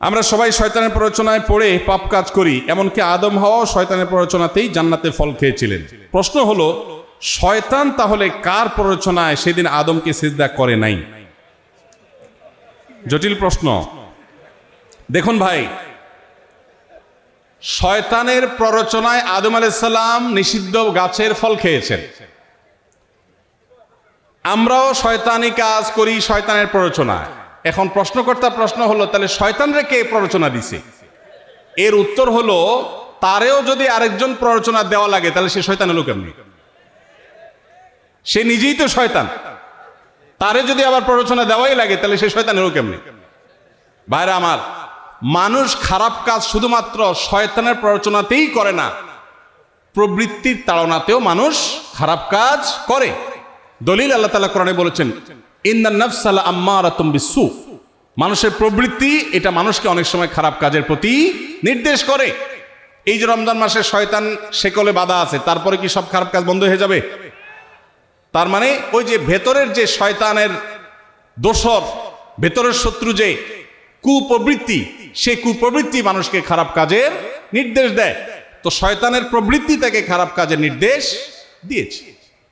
আমরা সবাই শয়তানের প্ররোচনায় পড়ে পাপ কাজ করি, এমনকি আদম হাওয়াও শয়তানের প্ররোচনাতেই জান্নাতের ফল খেয়েছিলেন। প্রশ্ন হলো, শয়তান তাহলে কার প্ররোচনায় সেদিন আদমকে সিজদা করে নাই? জটিল প্রশ্ন। দেখুন ভাই, শয়তানের প্ররোচনায় আদম আলাইহিস সালাম নিষিদ্ধ গাছের ফল খেয়েছেন। আমরাও শয়তানি কাজ করি শয়তানের প্ররোচনায়। এখন প্রশ্নকর্তা প্রশ্ন হলো, তাহলে শয়তানরে কে প্ররোচনা দিছে? এর উত্তর হলো, তারেও যদি আরেকজন প্ররোচনা দেওয়া লাগে তাহলে সে শয়তান হলো কেমনি? সে নিজেই তো শয়তান, তারে যদি আবার প্ররোচনা দেওয়াই লাগে তাহলে সে শয়তান হলো কেমনি? ভাইরা আমার, মানুষ খারাপ কাজ শুধুমাত্র শয়তানের প্ররোচনাতেই করে না, প্রবৃত্তির তাড়নাতেও মানুষ খারাপ কাজ করে। দলিল আল্লাহ তাআলা কোরআনে বলেছেন, ইন্নান নাফসা লাআম্মারাতুম বিসসু। মানুষের প্রবৃত্তি এটা মানুষকে অনেক সময় খারাপ কাজের প্রতি নির্দেশ করে। এই যে রমজান মাসে শয়তান শেকলে বাঁধা আছে, তারপরে কি সব খারাপ কাজ বন্ধ হয়ে যাবে? তার মানে ওই যে ভেতরের যে শয়তানের দোসর, ভেতরের শত্রু যে কুপ্রবৃত্তি, সে কুপ্রবৃত্তি মানুষকে খারাপ কাজের নির্দেশ দেয়। তো শয়তানের প্রবৃত্তি তাকে খারাপ কাজের নির্দেশ দিয়েছে।